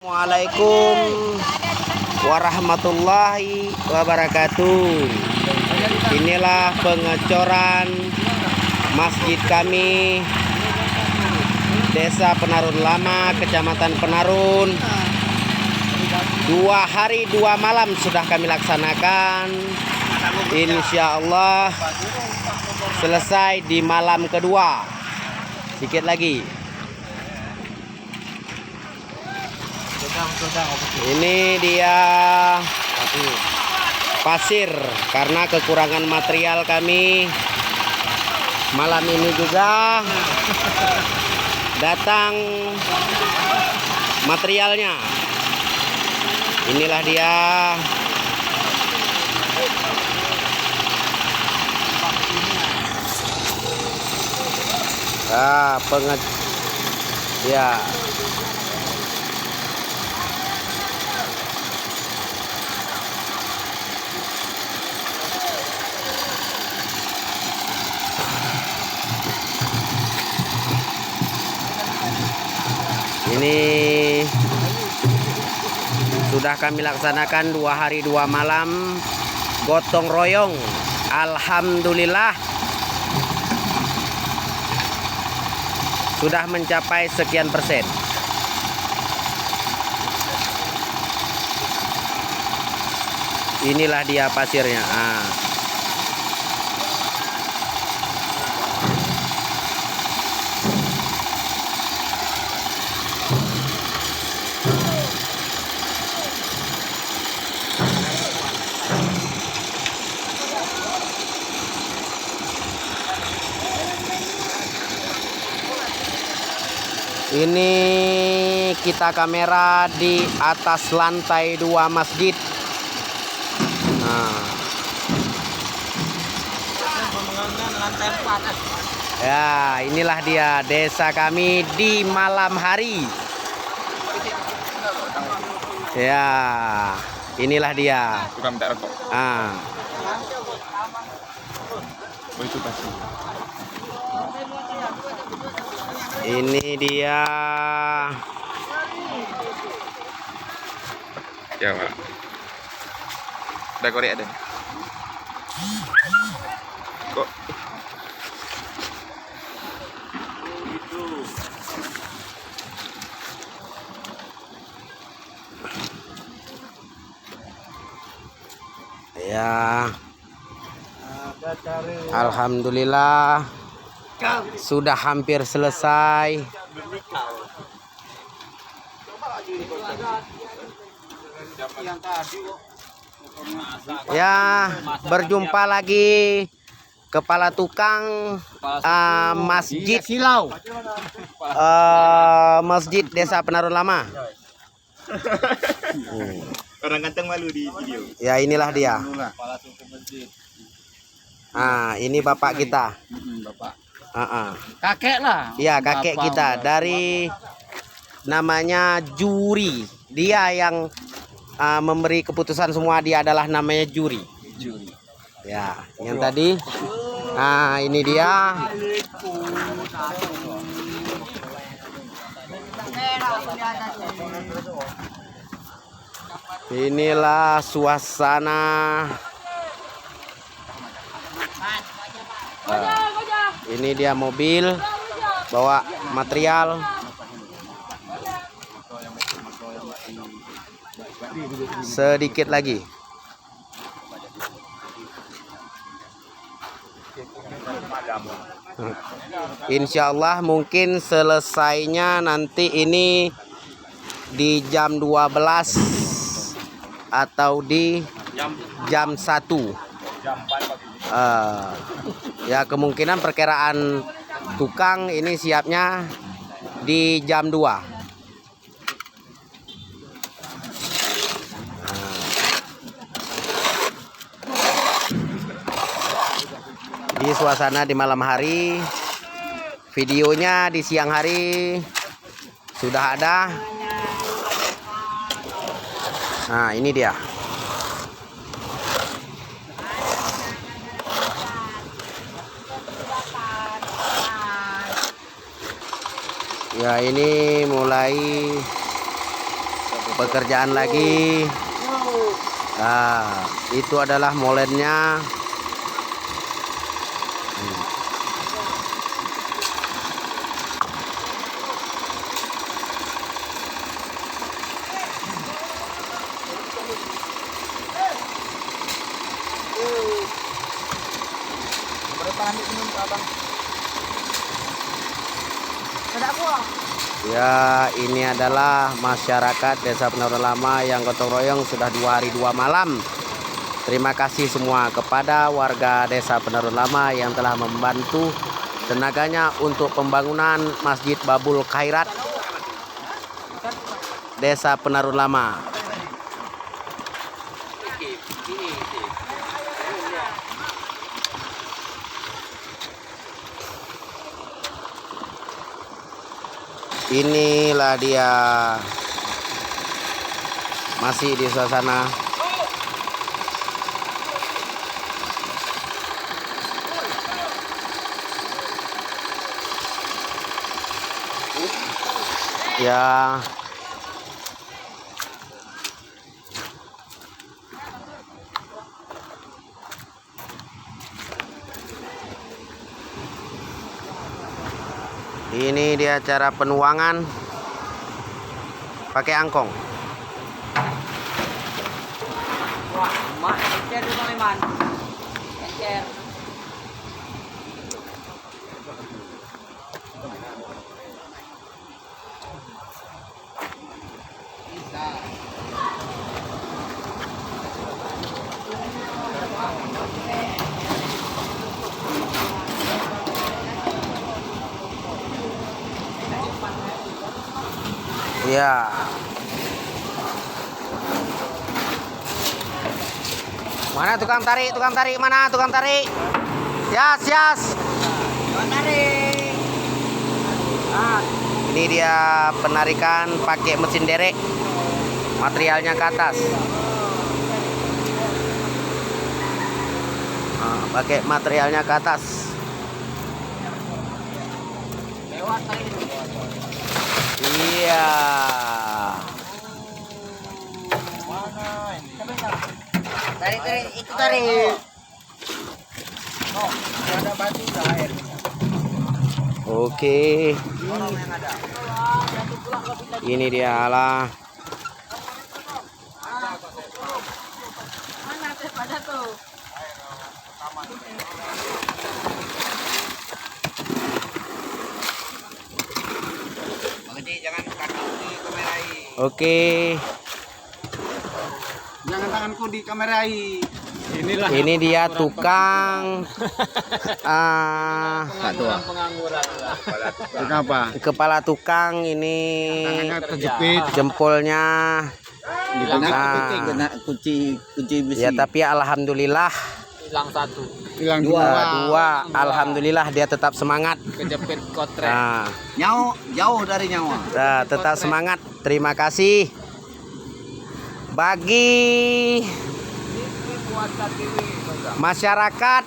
Assalamualaikum warahmatullahi wabarakatuh. Inilah pengecoran masjid kami, Desa Penarun Lama, Kecamatan Penarun. 2 hari 2 malam sudah kami laksanakan. Insya Allah selesai di malam kedua. Sedikit lagi. Ini dia pasir karena kekurangan material kami. Malam ini juga datang materialnya. Inilah dia. Ya. Ini sudah kami laksanakan 2 hari 2 malam gotong royong. Alhamdulillah sudah mencapai sekian persen. Inilah dia pasirnya. Ini kita kamera di atas lantai 2 masjid. Ya, inilah dia desa kami di malam hari. Ya, inilah dia. Ini dia. Ya, Pak. Udah korek ada. Kok ya, alhamdulillah sudah hampir selesai. Ya, berjumpa lagi kepala tukang masjid masjid Desa Penarun Lama. orang ganteng malu di video. Ya, inilah dia. Ini bapak kita. Kakek lah. Iya, kakek kita dari namanya Juri. Dia yang memberi keputusan semua, dia adalah namanya Juri. Ya, yang tadi. Ini dia. Inilah suasana. Ini dia mobil bawa material. Sedikit lagi. Insya Allah mungkin selesainya nanti ini di jam 12 atau di jam 1. Ya, kemungkinan perkiraan tukang ini siapnya di jam 2. Di suasana di malam hari, videonya di siang hari sudah ada. Ini dia. Ya, ini mulai pekerjaan lagi. Nah, itu adalah molennya. Ya, ini adalah masyarakat Desa Penarunan Lama yang gotong royong sudah 2 hari 2 malam. Terima kasih semua kepada warga Desa Penarunan Lama yang telah membantu tenaganya untuk pembangunan Masjid Babul Khairat Desa Penarunan Lama. Inilah dia, masih di suasana ya. Ini dia cara penuangan pakai angkong. Wah, mak encer di Maleman. Encer. Ya. Mana tukang tarik? Tukang tarik mana? Tukang tarik. Yas, yas. Tukang tarik. Nah, ini dia penarikan pakai mesin derek. Materialnya ke atas. Nah, pakai materialnya ke atas. Lewat tadi. Iya. Tarik, itu tarik. Oh, ada batu air. Oke. Ini dia lah. Mana teh pada tuh? Jangan kaki dikamerai. Oke. Jangan tanganku dikamerai. Inilah. Ini dia tukang Pengangguran. Tukang apa? kepala tukang ini Tangannya terjepit. jempolnya. Kena kunci besi. Ya, tapi alhamdulillah Hilang satu. Hilang dua. Alhamdulillah dia tetap semangat. Kejepit kotrek. Nah, Jauh dari nyawa. tetap semangat. Terima kasih bagi masyarakat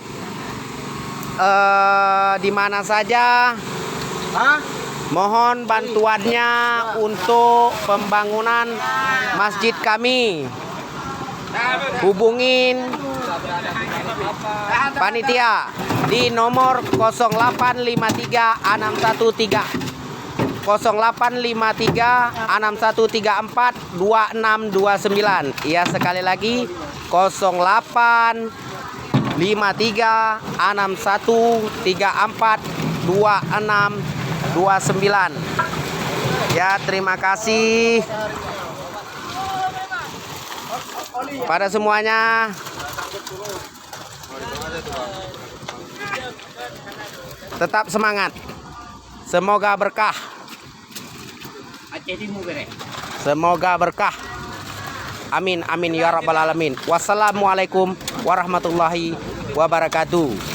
di mana saja. Mohon bantuannya untuk pembangunan masjid kami. Hubungin panitia di nomor 0853 613 0853 6134 2629. Ya, sekali lagi 0853 6134 2629. Ya, terima kasih pada semuanya. Tetap semangat. Semoga berkah. Semoga berkah. Amin amin ya rabbal alamin. Wassalamualaikum warahmatullahi wabarakatuh.